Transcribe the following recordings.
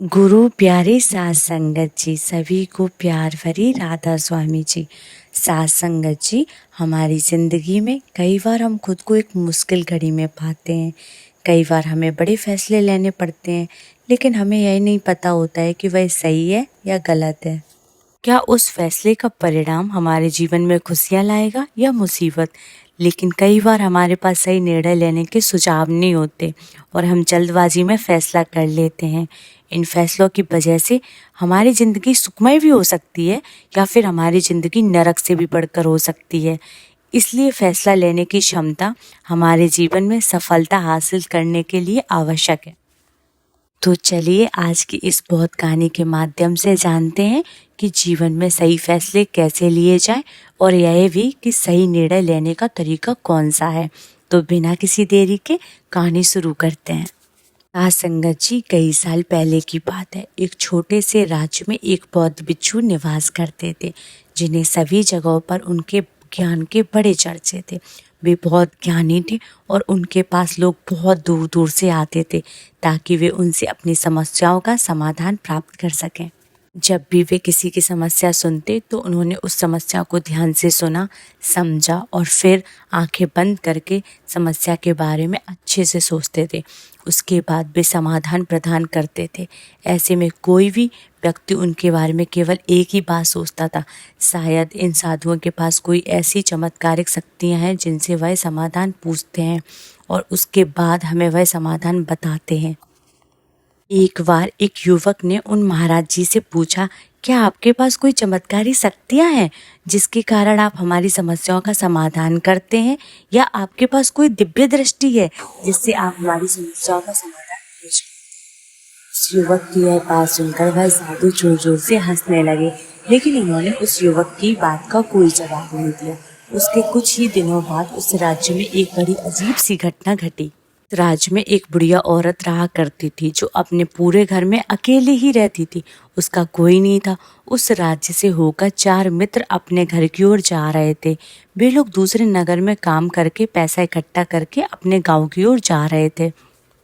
गुरु प्यारी सास संगत जी, सभी को प्यार भरी राधा स्वामी जी। सास संगत जी, हमारी ज़िंदगी में कई बार हम खुद को एक मुश्किल घड़ी में पाते हैं। कई बार हमें बड़े फैसले लेने पड़ते हैं, लेकिन हमें यही नहीं पता होता है कि वह सही है या गलत है। क्या उस फैसले का परिणाम हमारे जीवन में खुशियाँ लाएगा या मुसीबत। लेकिन कई बार हमारे पास सही निर्णय लेने के सुझाव नहीं होते और हम जल्दबाजी में फैसला कर लेते हैं। इन फैसलों की वजह से हमारी ज़िंदगी सुखमय भी हो सकती है या फिर हमारी ज़िंदगी नरक से भी बढ़कर हो सकती है। इसलिए फैसला लेने की क्षमता हमारे जीवन में सफलता हासिल करने के लिए आवश्यक है। तो चलिए आज की इस बहुत कहानी के माध्यम से जानते हैं कि जीवन में सही फैसले कैसे लिए जाएं और यह भी कि सही निर्णय लेने का तरीका कौन सा है। तो बिना किसी देरी के कहानी शुरू करते हैं। सास संगत जी, कई साल पहले की बात है। एक छोटे से राज्य में एक बौद्ध भिक्षु निवास करते थे, जिन्हें सभी जगहों पर उनके ज्ञान के बड़े चर्चे थे। वे बहुत ज्ञानी थे और उनके पास लोग बहुत दूर दूर से आते थे ताकि वे उनसे अपनी समस्याओं का समाधान प्राप्त कर सकें। जब भी वे किसी की समस्या सुनते तो उन्होंने उस समस्या को ध्यान से सुना, समझा और फिर आंखें बंद करके समस्या के बारे में अच्छे से सोचते थे। उसके बाद वे समाधान प्रदान करते थे। ऐसे में कोई भी व्यक्ति उनके बारे में केवल एक ही बात सोचता था, शायद इन साधुओं के पास कोई ऐसी चमत्कारिक शक्तियाँ हैं जिनसे वह समाधान पूछते हैं और उसके बाद हमें वह समाधान बताते हैं। एक बार एक युवक ने उन महाराज जी से पूछा, क्या आपके पास कोई चमत्कारी शक्तियाँ हैं जिसके कारण आप हमारी समस्याओं का समाधान करते हैं, या आपके पास कोई दिव्य दृष्टि है जिससे आप हमारी समस्याओं का समाधान कर सकते हैं। उस युवक की यह बात सुनकर वह साधु जोर जोर से हंसने लगे, लेकिन उन्होंने उस युवक की बात का कोई जवाब नहीं दिया। उसके कुछ ही दिनों बाद उस राज्य में एक बड़ी अजीब सी घटना घटी। राज्य में एक बुढ़िया औरत रहा करती थी जो अपने पूरे घर में अकेली ही रहती थी। उसका कोई नहीं था। उस राज्य से होकर 4 मित्र अपने घर की ओर जा रहे थे। वे लोग दूसरे नगर में काम करके पैसा इकट्ठा करके अपने गांव की ओर जा रहे थे।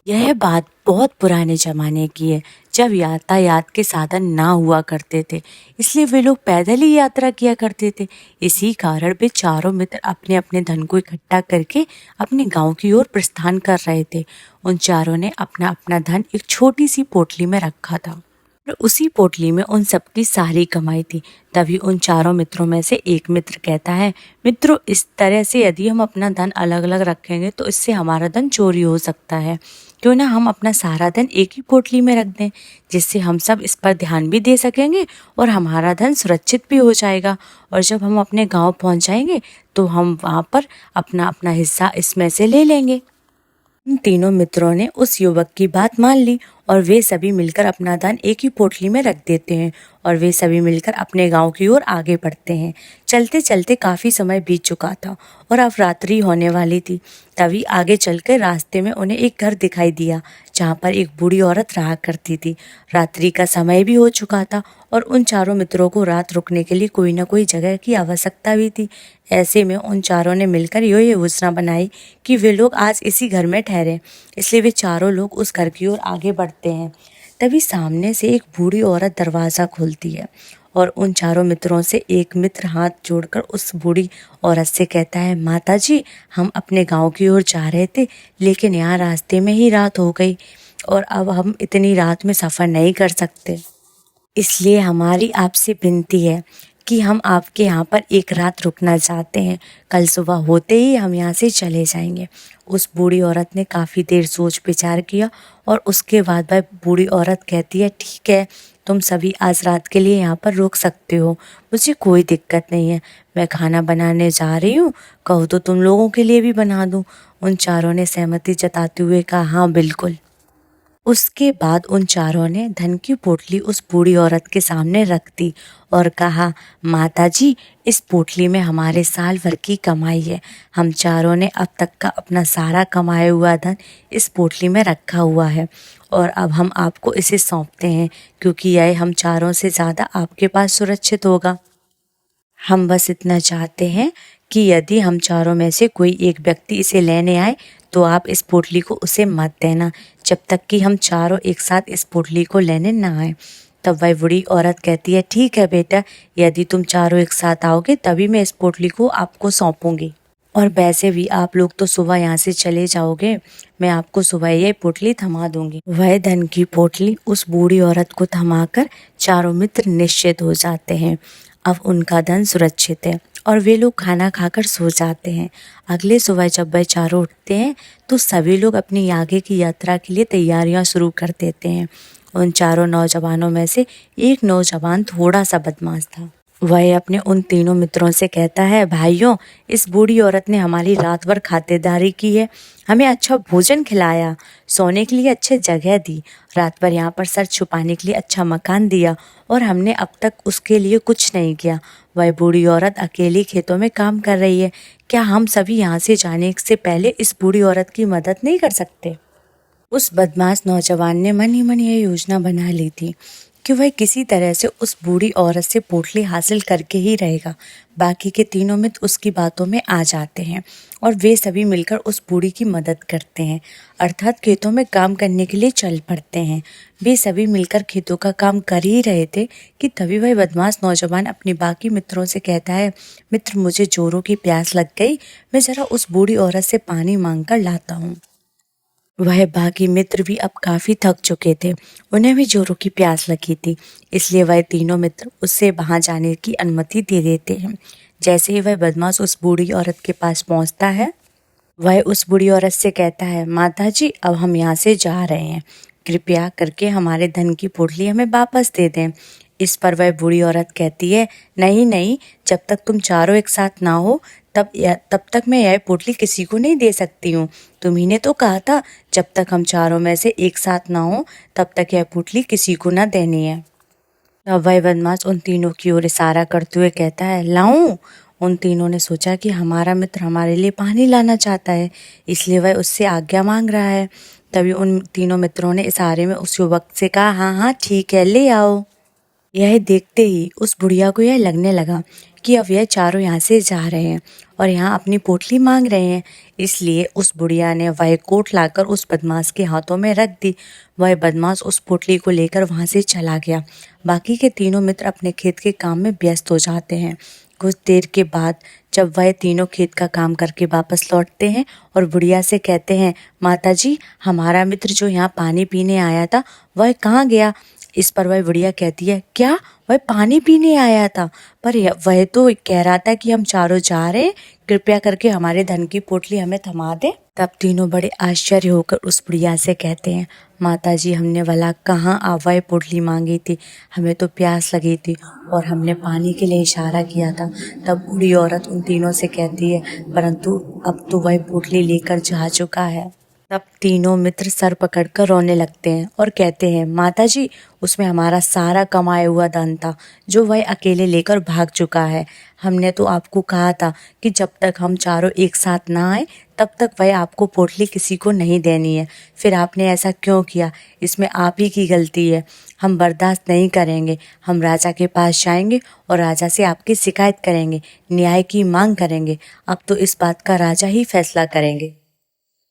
यह बात बहुत पुराने जमाने की है, जब यातायात के साधन ना हुआ करते थे, इसलिए वे लोग पैदल ही यात्रा किया करते थे। इसी कारण वे चारों मित्र अपने अपने धन को इकट्ठा करके अपने गांव की ओर प्रस्थान कर रहे थे। उन चारों ने अपना अपना धन एक छोटी सी पोटली में रखा था और उसी पोटली में उन सबकी सारी कमाई थी। तभी उन चारों मित्रों में से एक मित्र कहता है, मित्रों, इस तरह से यदि हम अपना धन अलग अलग रखेंगे तो इससे हमारा धन चोरी हो सकता है। क्यों ना हम अपना सारा धन एक ही पोटली में रख दें, जिससे हम सब इस पर ध्यान भी दे सकेंगे और हमारा धन सुरक्षित भी हो जाएगा। और जब हम अपने गांव पहुंच जाएंगे तो हम वहां पर अपना अपना हिस्सा इसमें से ले लेंगे। उन तीनों मित्रों ने उस युवक की बात मान ली और वे सभी मिलकर अपना धन एक ही पोटली में रख देते हैं और वे सभी मिलकर अपने गांव की ओर आगे बढ़ते हैं। चलते चलते काफ़ी समय बीत चुका था और अब रात्रि होने वाली थी। तभी आगे चलकर रास्ते में उन्हें एक घर दिखाई दिया जहाँ पर एक बूढ़ी औरत रहा करती थी। रात्रि का समय भी हो चुका था और उन चारों मित्रों को रात रुकने के लिए कोई ना कोई जगह की आवश्यकता भी थी। ऐसे में उन चारों ने मिलकर ये योजना बनाई कि वे लोग आज इसी घर में ठहरे। इसलिए वे चारों लोग उस घर की ओर आगे बढ़ते हैं। तभी सामने से एक बूढ़ी औरत दरवाज़ा खोलती है और उन चारों मित्रों से एक मित्र हाथ जोड़कर उस बूढ़ी औरत से कहता है, माता जी, हम अपने गांव की ओर जा रहे थे, लेकिन यहाँ रास्ते में ही रात हो गई और अब हम इतनी रात में सफ़र नहीं कर सकते। इसलिए हमारी आपसे विनती है कि हम आपके यहाँ पर एक रात रुकना चाहते हैं। कल सुबह होते ही हम यहाँ से चले जाएंगे। उस बूढ़ी औरत ने काफ़ी देर सोच विचार किया और उसके बाद वह बूढ़ी औरत कहती है, ठीक है, तुम सभी आज रात के लिए यहाँ पर रुक सकते हो, मुझे कोई दिक्कत नहीं है। मैं खाना बनाने जा रही हूँ, कहो तो तुम लोगों के लिए भी बना दूँ। उन चारों ने सहमति जताते हुए कहा, हाँ बिल्कुल। उसके बाद उन चारों ने धन की पोटली उस बूढ़ी औरत के सामने रख दी और कहा, माता जी, इस पोटली में हमारे साल भर की कमाई है। हम चारों ने अब तक का अपना सारा कमाया हुआ धन इस पोटली में रखा हुआ है और अब हम आपको इसे सौंपते हैं, क्योंकि यह हम चारों से ज़्यादा आपके पास सुरक्षित होगा। हम बस इतना चाहते हैं कि यदि हम चारों में से कोई एक व्यक्ति इसे लेने आए तो आप इस पोटली को उसे मत देना जब तक कि हम चारों एक साथ इस पोटली को लेने ना आए। तब वह बूढ़ी औरत कहती है, ठीक है बेटा, यदि तुम चारों एक साथ आओगे तभी मैं इस पोटली को आपको सौंपूंगी। और वैसे भी आप लोग तो सुबह यहाँ से चले जाओगे, मैं आपको सुबह ये पोटली थमा दूंगी। वह धन की पोटली उस बूढ़ी औरत को थमाकर चारों मित्र निश्चित हो जाते हैं। अब उनका धन सुरक्षित है और वे लोग खाना खाकर सो जाते हैं। अगले सुबह जब वह चारों उठते हैं तो सभी लोग अपनी आगे की यात्रा के लिए तैयारियां शुरू कर देते हैं। उन चारों नौजवानों में से एक नौजवान थोड़ा सा बदमाश था। वह अपने उन तीनों मित्रों से कहता है, भाइयों, इस बूढ़ी औरत ने हमारी रात भर खातिरदारी की है, हमें अच्छा भोजन खिलाया, सोने के लिए अच्छी जगह दी, रात भर यहाँ पर सर छुपाने के लिए अच्छा मकान दिया और हमने अब तक उसके लिए कुछ नहीं किया। वह बूढ़ी औरत अकेली खेतों में काम कर रही है, क्या हम सभी यहाँ से जाने से पहले इस बूढ़ी औरत की मदद नहीं कर सकते? उस बदमाश नौजवान ने मन ही मन यह योजना बना ली थी कि वह किसी तरह से उस बूढ़ी औरत से पोटली हासिल करके ही रहेगा। बाकी के तीनों मित्र उसकी बातों में आ जाते हैं और वे सभी मिलकर उस बूढ़ी की मदद करते हैं, अर्थात खेतों में काम करने के लिए चल पड़ते हैं। वे सभी मिलकर खेतों का काम कर ही रहे थे कि तभी वह बदमाश नौजवान अपने बाकी मित्रों से कहता है, मित्र, मुझे जोरों की प्यास लग गई, मैं जरा उस बूढ़ी औरत से पानी मांग कर लाता हूँ। वह बाकी मित्र भी अब काफी थक चुके थे, उन्हें भी जोरों की प्यास लगी थी, इसलिए वह तीनों मित्र उससे वहां जाने की अनुमति दे देते हैं। जैसे ही वह बदमाश उस बूढ़ी औरत के पास पहुंचता है, वह उस बूढ़ी औरत से कहता है, माता जी, अब हम यहाँ से जा रहे हैं, कृपया करके हमारे धन की पोटली हमें वापस दे दें। इस पर वह बूढ़ी औरत कहती है, नहीं नहीं, जब तक तुम चारों एक साथ ना हो तब तक मैं यह पोटली किसी को नहीं दे सकती हूँ। तुम्ही ने तो कहा था जब तक हम चारों में से एक साथ ना हो तब तक यह पोटली किसी को ना देनी है। तब वह बदमाश उन तीनों की ओर इशारा करते हुए कहता है, लाऊं? उन तीनों ने सोचा कि हमारा मित्र हमारे लिए पानी लाना चाहता है, इसलिए वह उससे आज्ञा मांग रहा है। तभी उन तीनों मित्रों ने इशारे में उस युवक से कहा, हाँ हाँ ठीक है, ले आओ। यह देखते ही उस बुढ़िया को यह लगने लगा कि अब यह चारों यहाँ से जा रहे हैं और यहाँ अपनी पोटली मांग रहे हैं, इसलिए उस बुढ़िया ने वह कोट लाकर उस बदमाश के हाथों में रख दी। वह बदमाश उस पोटली को लेकर वहाँ से चला गया। बाकी के तीनों मित्र अपने खेत के काम में व्यस्त हो जाते हैं। कुछ देर के बाद जब वह तीनों खेत का काम करके वापस लौटते हैं और बुढ़िया से कहते हैं, माता जी, हमारा मित्र जो यहाँ पानी पीने आया था वह कहाँ गया? इस पर वह बुढ़िया कहती है, क्या वह पानी पीने आया था? पर वह तो कह रहा था कि हम चारों जा रहे हैं, कृपया करके हमारे धन की पोटली हमें थमा दे। तब तीनों बड़े आश्चर्य होकर उस बुढ़िया से कहते हैं, माता जी, हमने भला कहाँ वह पोटली मांगी थी, हमें तो प्यास लगी थी और हमने पानी के लिए इशारा किया था। तब बूढ़ी औरत उन तीनों से कहती है, परंतु अब तो वह पोटली लेकर जा चुका है। तब तीनों मित्र सर पकड़कर रोने लगते हैं और कहते हैं, माता जी, उसमें हमारा सारा कमाया हुआ धन था जो वह अकेले लेकर भाग चुका है। हमने तो आपको कहा था कि जब तक हम चारों एक साथ ना आए तब तक वह आपको पोटली किसी को नहीं देनी है, फिर आपने ऐसा क्यों किया? इसमें आप ही की गलती है। हम बर्दाश्त नहीं करेंगे, हम राजा के पास जाएंगे और राजा से आपकी शिकायत करेंगे, न्याय की मांग करेंगे। अब तो इस बात का राजा ही फैसला करेंगे।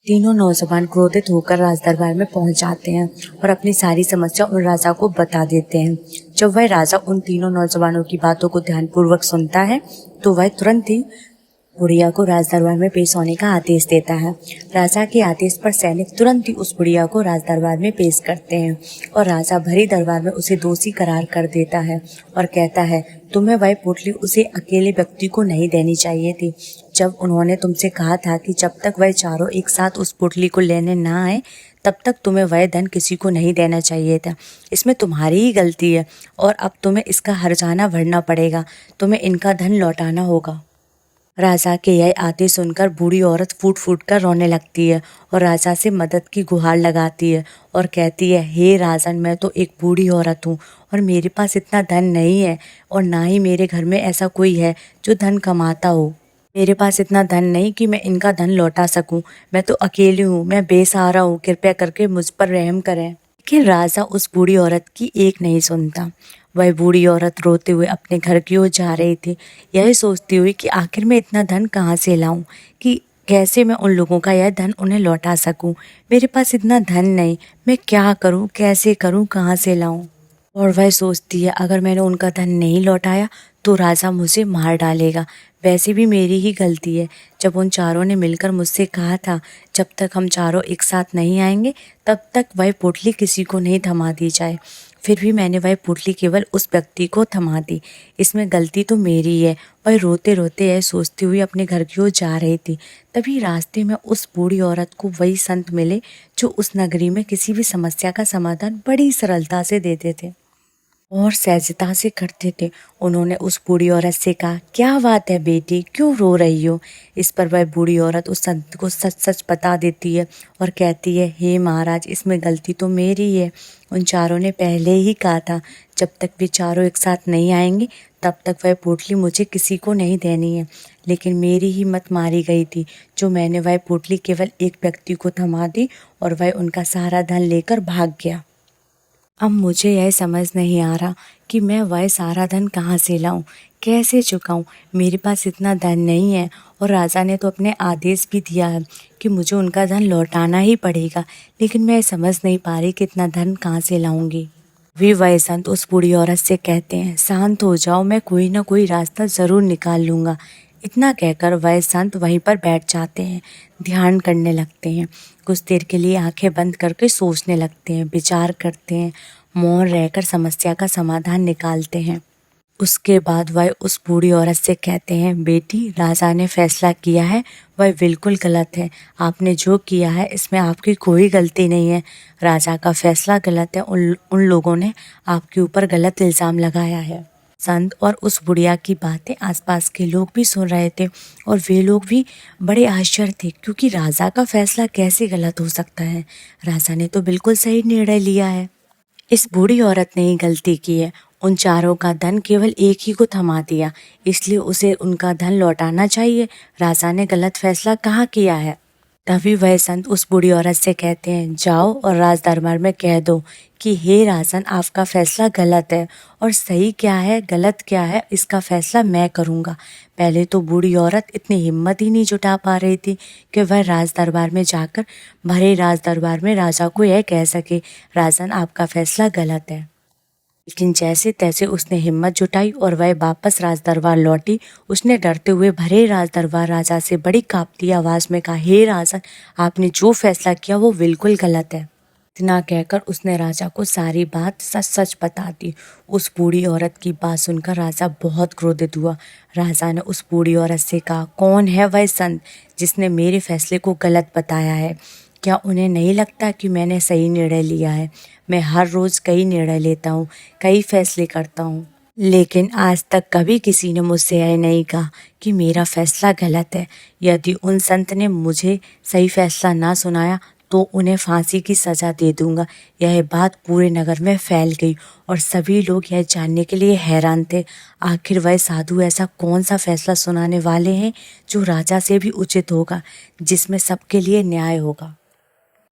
तीनों नौजवान क्रोधित होकर राजदरबार में पहुंच जाते हैं और अपनी सारी समस्या उन राजा को बता देते हैं। जब वह राजा उन तीनों नौजवानों की बातों को ध्यानपूर्वक सुनता है तो वह तुरंत ही बुढ़िया को राजदरबार में पेश होने का आदेश देता है। राजा के आदेश पर सैनिक तुरंत ही उस बुढ़िया को राजदरबार में पेश करते हैं और राजा भरी दरबार में उसे दोषी करार कर देता है और कहता है, तुम्हें वह पोटली उसे अकेले व्यक्ति को नहीं देनी चाहिए थी। जब उन्होंने तुमसे कहा था कि जब तक वह चारों एक साथ उस पोटली को लेने ना आए तब तक तुम्हें वह धन किसी को नहीं देना चाहिए था। इसमें तुम्हारी ही गलती है और अब तुम्हें इसका हर्जाना भरना पड़ेगा, तुम्हें इनका धन लौटाना होगा। राजा के यह आदेश सुनकर बूढ़ी औरत फूट फूट कर रोने लगती है और राजा से मदद की गुहार लगाती है और कहती है, हे राजन, मैं तो एक बूढ़ी औरत हूँ और मेरे पास इतना धन नहीं है और ना ही मेरे घर में ऐसा कोई है जो धन कमाता हो। मेरे पास इतना धन नहीं कि मैं इनका धन लौटा सकूं। मैं तो अकेली हूँ, मैं बेसहारा हूँ, कृपया करके मुझ पर रहम करें। लेकिन राजा उस बूढ़ी औरत की एक नहीं सुनता। वह बूढ़ी औरत रोते हुए अपने घर की ओर जा रही थी, यह सोचती हुई कि आखिर मैं इतना धन कहाँ से लाऊं कि कैसे मैं उन लोगों का यह धन उन्हें लौटा सकूं? मेरे पास इतना धन नहीं, मैं क्या करूं, कैसे करूं, कहाँ से लाऊं? और वह सोचती है अगर मैंने उनका धन नहीं लौटाया तो राजा मुझे मार डालेगा। वैसे भी मेरी ही गलती है। जब उन चारों ने मिलकर मुझसे कहा था जब तक हम चारों एक साथ नहीं आएंगे तब तक वह पोटली किसी को नहीं थमा दी जाए, फिर भी मैंने वह पोटली केवल उस व्यक्ति को थमा दी। इसमें गलती तो मेरी है। वह रोते रोते यह सोचती हुई अपने घर की ओर जा रही थी। तभी रास्ते में उस बूढ़ी औरत को वही संत मिले जो उस नगरी में किसी भी समस्या का समाधान बड़ी सरलता से देते थे और सहजता से करते थे। उन्होंने उस बूढ़ी औरत से कहा, क्या बात है बेटी, क्यों रो रही हो? इस पर वह बूढ़ी औरत उस संत को सच सच बता देती है और कहती है, हे महाराज, इसमें गलती तो मेरी है। उन चारों ने पहले ही कहा था जब तक वे चारों एक साथ नहीं आएंगे तब तक वह पोटली मुझे किसी को नहीं देनी है, लेकिन मेरी हिम्मत मारी गई थी जो मैंने वह पोटली केवल एक व्यक्ति को थमा दी और वह उनका सारा धन लेकर भाग गया। अब मुझे यह समझ नहीं आ रहा कि मैं वह सारा धन कहाँ से लाऊं, कैसे चुकाऊं। मेरे पास इतना धन नहीं है और राजा ने तो अपने आदेश भी दिया है कि मुझे उनका धन लौटाना ही पड़ेगा, लेकिन मैं समझ नहीं पा रही कि इतना धन कहाँ से लाऊंगी। वे वह संत उस बूढ़ी औरत से कहते हैं, शांत हो जाओ, मैं कोई ना कोई रास्ता ज़रूर निकाल लूँगा। इतना कहकर वह संत वहीं पर बैठ जाते हैं, ध्यान करने लगते हैं। कुछ देर के लिए आंखें बंद करके सोचने लगते हैं, विचार करते हैं, मौन रहकर समस्या का समाधान निकालते हैं। उसके बाद वह उस बूढ़ी औरत से कहते हैं, बेटी, राजा ने फैसला किया है वह बिल्कुल गलत है। आपने जो किया है इसमें आपकी कोई गलती नहीं है। राजा का फैसला गलत है। उन लोगों ने आपके ऊपर गलत इल्ज़ाम लगाया है। संत और उस बुढ़िया की बातें आसपास के लोग भी सुन रहे थे और वे लोग भी बड़े आश्चर्य थे, क्योंकि राजा का फैसला कैसे गलत हो सकता है? राजा ने तो बिल्कुल सही निर्णय लिया है। इस बूढ़ी औरत ने ही गलती की है। उन चारों का धन केवल एक ही को थमा दिया, इसलिए उसे उनका धन लौटाना चाहिए। राजा ने गलत फैसला कहाँ किया है? तभी वह संत उस बूढ़ी औरत से कहते हैं, जाओ और राज दरबार में कह दो कि हे राजन, आपका फैसला गलत है और सही क्या है गलत क्या है इसका फैसला मैं करूँगा। पहले तो बूढ़ी औरत इतनी हिम्मत ही नहीं जुटा पा रही थी कि वह राज दरबार में जाकर भरे राज दरबार में राजा को यह कह सके, राजन, आपका फैसला गलत है। लेकिन जैसे तैसे उसने हिम्मत जुटाई और वह वापस राज दरबार लौटी। उसने डरते हुए भरे राज दरबार राजा से बड़ी कांपती आवाज में कहा, हे राजन, आपने जो फैसला किया वो बिल्कुल गलत है। इतना कहकर उसने राजा को सारी बात सच सच बता दी। उस बूढ़ी औरत की बात सुनकर राजा बहुत क्रोधित हुआ। राजा ने उस बूढ़ी औरत से कहा, कौन है वह संत जिसने मेरे फैसले को गलत बताया है? क्या उन्हें नहीं लगता कि मैंने सही निर्णय लिया है? मैं हर रोज़ कई निर्णय लेता हूँ, कई फैसले करता हूँ, लेकिन आज तक कभी किसी ने मुझसे यह नहीं कहा कि मेरा फैसला गलत है। यदि उन संत ने मुझे सही फैसला ना सुनाया तो उन्हें फांसी की सज़ा दे दूंगा। यह बात पूरे नगर में फैल गई और सभी लोग यह जानने के लिए हैरान थे, आखिर वह साधु ऐसा कौन सा फैसला सुनाने वाले हैं जो राजा से भी उचित होगा, जिसमें सबके लिए न्याय होगा।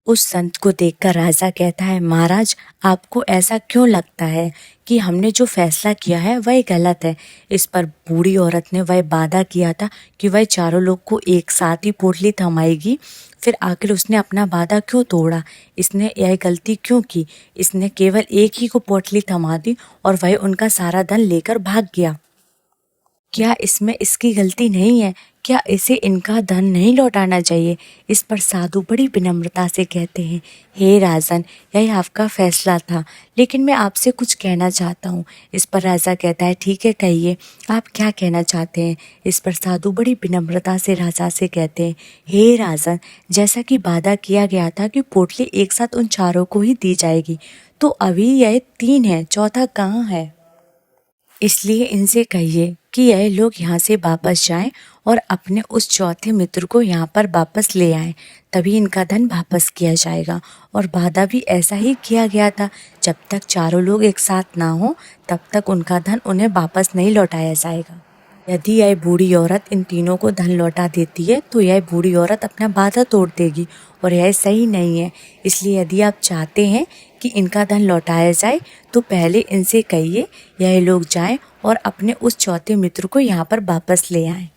उस संत को देखकर राजा कहता है, महाराज, आपको ऐसा क्यों लगता है कि हमने जो फैसला किया है वह गलत है? इस पर बूढ़ी औरत ने वह वादा किया था कि वह चारों लोग को एक साथ ही पोटली थमाएगी, फिर आखिर उसने अपना वादा क्यों तोड़ा? इसने यह गलती क्यों की? इसने केवल एक ही को पोटली थमा दी और वह उनका सारा धन लेकर भाग गया। क्या इसमें इसकी गलती नहीं है? क्या इसे इनका धन नहीं लौटाना चाहिए? इस पर साधु बड़ी विनम्रता से कहते हैं, हे राजन, यह आपका फैसला था, लेकिन मैं आपसे कुछ कहना चाहता हूँ। इस पर राजा कहता है, ठीक है, कहिए, आप क्या कहना चाहते हैं? इस पर साधु बड़ी विनम्रता से राजा से कहते हैं, हे राजन, जैसा कि वादा किया गया था कि पोटली एक साथ उन चारों को ही दी जाएगी, तो अभी यह 3 है, चौथा कहाँ है? इसलिए इनसे कहिए कि यह लोग यहाँ से वापस जाएं और अपने उस चौथे मित्र को यहाँ पर वापस ले आएं, तभी इनका धन वापस किया जाएगा। और वादा भी ऐसा ही किया गया था, जब तक चारों लोग एक साथ ना हो तब तक उनका धन उन्हें वापस नहीं लौटाया जाएगा। यदि यह बूढ़ी औरत इन तीनों को धन लौटा देती है तो यह बूढ़ी औरत अपना वादा तोड़ देगी और यह सही नहीं है। इसलिए यदि आप चाहते हैं कि इनका धन लौटाया जाए तो पहले इनसे कहिए यह लोग जाएं और अपने उस चौथे मित्र को यहाँ पर वापस ले आएं।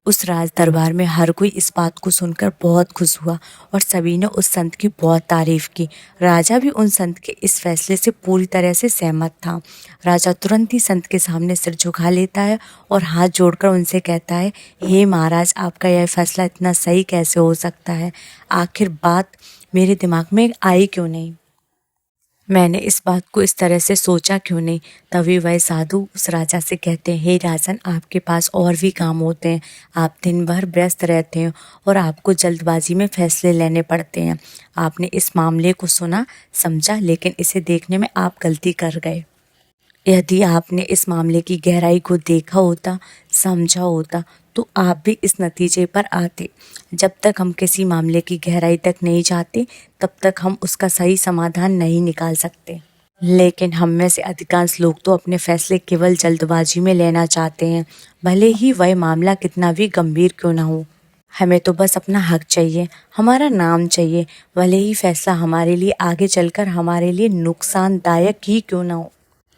उस राज दरबार में हर कोई इस बात को सुनकर बहुत खुश हुआ और सभी ने उस संत की बहुत तारीफ की। राजा भी उन संत के इस फैसले से पूरी तरह से सहमत था। राजा तुरंत ही संत के सामने सिर झुका लेता है और हाथ जोड़कर उनसे कहता है, हे महाराज, आपका यह फैसला इतना सही कैसे हो सकता है? आखिर बात मेरे दिमाग में आई क्यों नहीं? मैंने इस बात को इस तरह से सोचा क्यों नहीं? तभी वह साधु उस राजा से कहते हैं, हे राजन, आपके पास और भी काम होते हैं। आप दिन भर व्यस्त रहते हैं और आपको जल्दबाजी में फैसले लेने पड़ते हैं। आपने इस मामले को सुना, समझा, लेकिन इसे देखने में आप गलती कर गए। यदि आपने इस मामले की गहराई को देखा होता, समझा होता, तो आप भी इस नतीजे पर आते। जब तक हम किसी मामले की गहराई तक नहीं जाते, तब तक हम उसका सही समाधान नहीं निकाल सकते। लेकिन हम में से अधिकांश लोग तो अपने फैसले केवल जल्दबाजी में लेना चाहते हैं, भले ही वह मामला कितना भी गंभीर क्यों ना हो। हमें तो बस अपना हक चाहिए, हमारा नाम चाहिए, भले ही फैसला हमारे लिए आगे चलकर हमारे लिए नुकसानदायक ही क्यों ना हो।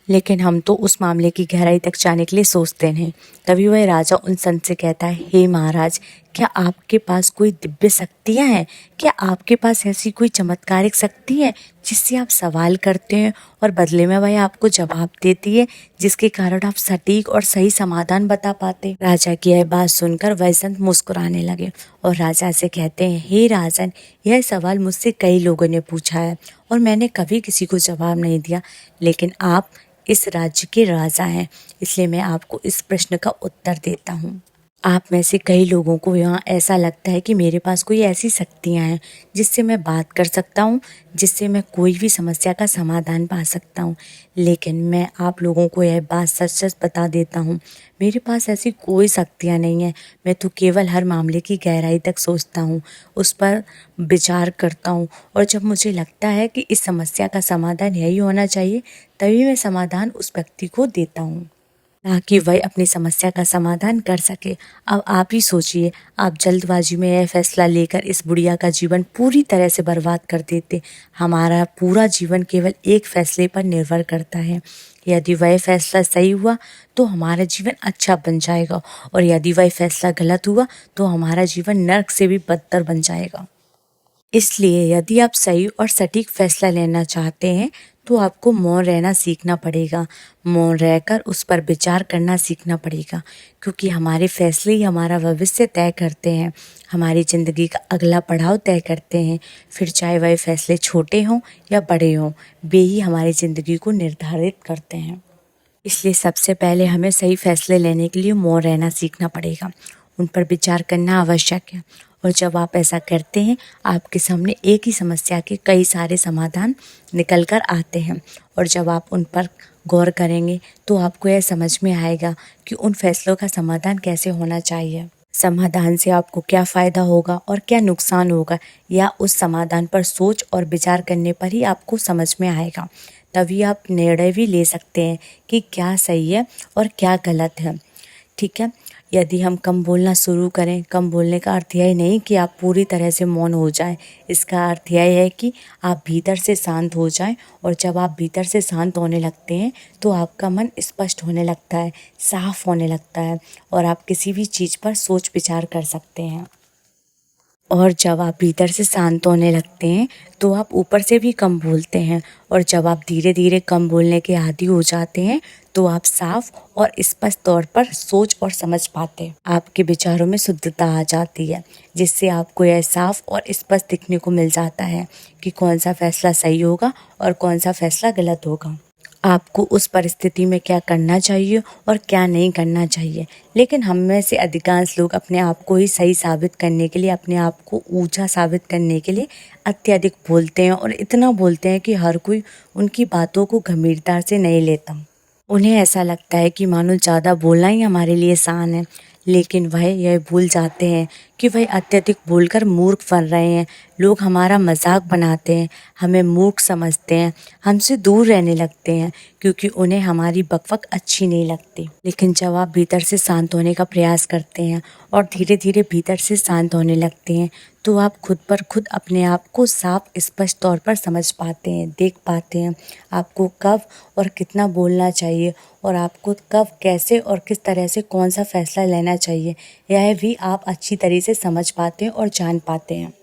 लेकिन हम तो उस मामले की गहराई तक जाने के लिए सोचते नहीं। तभी वह राजा उन संत से कहता है, हे महाराज, क्या आपके पास कोई दिव्य शक्तियाँ हैं? क्या आपके पास ऐसी कोई चमत्कारिक शक्ति है जिससे आप सवाल करते हैं और बदले में वह आपको जवाब देती है, जिसके कारण आप सटीक और सही समाधान बता पाते? राजा की यह बात सुनकर वह संत मुस्कुराने लगे और राजा से कहते हैं, हे राजन, यह सवाल मुझसे कई लोगों ने पूछा है और मैंने कभी किसी को जवाब नहीं दिया, लेकिन आप इस राज्य के राजा हैं, इसलिए मैं आपको इस प्रश्न का उत्तर देता हूँ। आप में से कई लोगों को यहाँ ऐसा लगता है कि मेरे पास कोई ऐसी शक्तियाँ हैं जिससे मैं बात कर सकता हूँ, जिससे मैं कोई भी समस्या का समाधान पा सकता हूँ। लेकिन मैं आप लोगों को यह बात सच सच बता देता हूँ, मेरे पास ऐसी कोई शक्तियाँ नहीं हैं। मैं तो केवल हर मामले की गहराई तक सोचता हूँ, उस पर विचार करता हूँ और जब मुझे लगता है कि इस समस्या का समाधान यही होना चाहिए, तभी मैं समाधान उस व्यक्ति को देता हूँ, ताकि वह अपनी समस्या का समाधान कर सके। अब आप ही सोचिए, आप जल्दबाजी में यह फैसला लेकर इस बुढ़िया का जीवन पूरी तरह से बर्बाद कर देते। हमारा पूरा जीवन केवल एक फैसले पर निर्भर करता है। यदि वह फैसला सही हुआ तो हमारा जीवन अच्छा बन जाएगा और यदि वह फैसला गलत हुआ तो हमारा जीवन नर्क से भी बदतर बन जाएगा। इसलिए यदि आप सही और सटीक फैसला लेना चाहते हैं तो आपको मौन रहना सीखना पड़ेगा। मौन रहकर उस पर विचार करना सीखना पड़ेगा, क्योंकि हमारे फैसले ही हमारा भविष्य तय करते हैं, हमारी ज़िंदगी का अगला पड़ाव तय करते हैं। फिर चाहे वह फैसले छोटे हों या बड़े हों, वे ही हमारी ज़िंदगी को निर्धारित करते हैं। इसलिए सबसे पहले हमें सही फैसले लेने के लिए मौन रहना सीखना पड़ेगा, उन पर विचार करना आवश्यक है। और जब आप ऐसा करते हैं, आपके सामने एक ही समस्या के कई सारे समाधान निकल कर आते हैं और जब आप उन पर गौर करेंगे तो आपको यह समझ में आएगा कि उन फैसलों का समाधान कैसे होना चाहिए। समाधान से आपको क्या फ़ायदा होगा और क्या नुकसान होगा, या उस समाधान पर सोच और विचार करने पर ही आपको समझ में आएगा। तभी आप निर्णय भी ले सकते हैं कि क्या सही है और क्या गलत है। ठीक है, यदि हम कम बोलना शुरू करें, कम बोलने का अर्थ यह नहीं कि आप पूरी तरह से मौन हो जाएं। इसका अर्थ यह है कि आप भीतर से शांत हो जाएं और जब आप भीतर से शांत होने लगते हैं तो आपका मन स्पष्ट होने लगता है, साफ होने लगता है और आप किसी भी चीज़ पर सोच विचार कर सकते हैं। और जब आप भीतर से शांत होने लगते हैं तो आप ऊपर से भी कम बोलते हैं और जब आप धीरे धीरे कम बोलने के आदी हो जाते हैं तो आप साफ और स्पष्ट तौर पर सोच और समझ पाते हैं। आपके विचारों में शुद्धता आ जाती है, जिससे आपको यह साफ और स्पष्ट दिखने को मिल जाता है कि कौन सा फैसला सही होगा और कौन सा फैसला गलत होगा। आपको उस परिस्थिति में क्या करना चाहिए और क्या नहीं करना चाहिए। लेकिन हम में से अधिकांश लोग अपने आप को ही सही साबित करने के लिए, अपने आप को ऊंचा साबित करने के लिए अत्यधिक बोलते हैं और इतना बोलते हैं कि हर कोई उनकी बातों को गंभीरता से नहीं लेता। उन्हें ऐसा लगता है कि मानो ज़्यादा बोलना ही हमारे लिए आसान है, लेकिन वह यह भूल जाते हैं कि वह अत्यधिक बोलकर मूर्ख बन रहे हैं। लोग हमारा मजाक बनाते हैं, हमें मूर्ख समझते हैं, हमसे दूर रहने लगते हैं क्योंकि उन्हें हमारी बकबक अच्छी नहीं लगती। लेकिन जब आप भीतर से शांत होने का प्रयास करते हैं और धीरे धीरे भीतर से शांत होने लगते हैं तो आप खुद पर खुद अपने आप को साफ स्पष्ट तौर पर समझ पाते हैं, देख पाते हैं आपको कब और कितना बोलना चाहिए और आपको कब कैसे और किस तरह से कौन सा फैसला लेना चाहिए, यह भी आप अच्छी तरह से समझ पाते हैं और जान पाते हैं।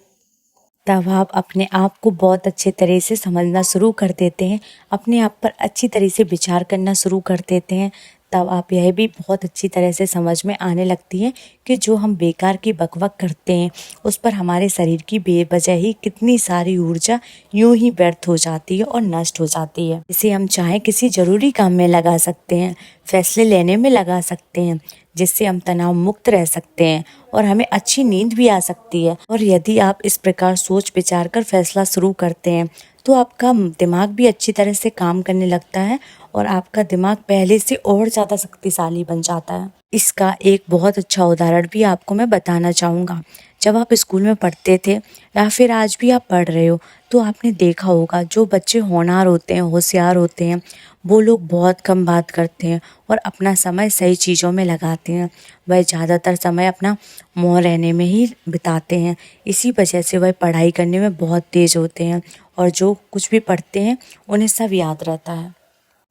तब आप अपने आप को बहुत अच्छे तरह से समझना शुरू कर देते हैं, अपने आप पर अच्छी तरह से विचार करना शुरू कर देते हैं। तब आप यह भी बहुत अच्छी तरह से समझ में आने लगती है कि जो हम बेकार की बकवास करते हैं उस पर हमारे शरीर की बेवजह ही कितनी सारी ऊर्जा यूं ही व्यर्थ हो जाती है और नष्ट हो जाती है। इसे हम चाहें किसी ज़रूरी काम में लगा सकते हैं, फैसले लेने में लगा सकते हैं, जिससे हम तनाव मुक्त रह सकते हैं और हमें अच्छी नींद भी आ सकती है। और यदि आप इस प्रकार सोच विचार कर फैसला शुरू करते हैं तो आपका दिमाग भी अच्छी तरह से काम करने लगता है और आपका दिमाग पहले से और ज़्यादा शक्तिशाली बन जाता है। इसका एक बहुत अच्छा उदाहरण भी आपको मैं बताना चाहूँगा। जब आप स्कूल में पढ़ते थे या फिर आज भी आप पढ़ रहे हो तो आपने देखा होगा जो बच्चे होनहार होते हैं, होशियार होते हैं, वो लोग बहुत कम बात करते हैं और अपना समय सही चीज़ों में लगाते हैं। वह ज़्यादातर समय अपना मौन रहने में ही बिताते हैं। इसी वजह से वह पढ़ाई करने में बहुत तेज़ होते हैं और जो कुछ भी पढ़ते हैं उन्हें सब याद रहता है।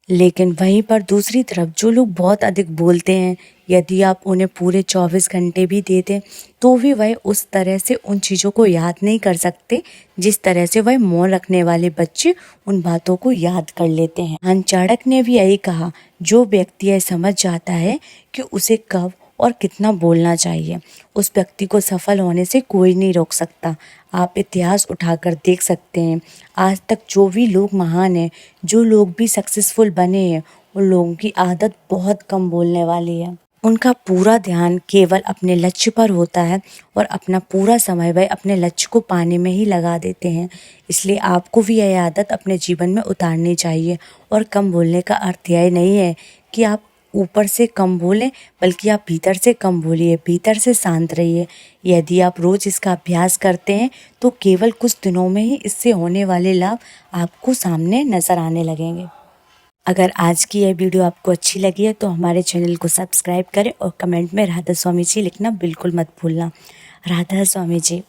लेकिन वहीं पर दूसरी तरफ जो लोग बहुत अधिक बोलते हैं, यदि आप उन्हें पूरे 24 घंटे भी दे दें तो भी वह उस तरह से उन चीज़ों को याद नहीं कर सकते जिस तरह से वह मौन रखने वाले बच्चे उन बातों को याद कर लेते हैं। महान चाणक्य ने भी यही कहा, जो व्यक्ति यह समझ जाता है कि उसे कब और कितना बोलना चाहिए, उस व्यक्ति को सफल होने से कोई नहीं रोक सकता। आप इतिहास उठाकर देख सकते हैं, आज तक जो भी लोग महान हैं, जो लोग भी सक्सेसफुल बने हैं, उन लोगों की आदत बहुत कम बोलने वाली है। उनका पूरा ध्यान केवल अपने लक्ष्य पर होता है और अपना पूरा समय वह अपने लक्ष्य को पाने में ही लगा देते हैं। इसलिए आपको भी यह आदत अपने जीवन में उतारनी चाहिए। और कम बोलने का अर्थ यह नहीं है कि आप ऊपर से कम बोलें, बल्कि आप भीतर से कम बोलिए, भीतर से शांत रहिए। यदि आप रोज़ इसका अभ्यास करते हैं तो केवल कुछ दिनों में ही इससे होने वाले लाभ आपको सामने नज़र आने लगेंगे। अगर आज की यह वीडियो आपको अच्छी लगी है तो हमारे चैनल को सब्सक्राइब करें और कमेंट में राधा स्वामी जी लिखना बिल्कुल मत भूलना। राधा स्वामी जी।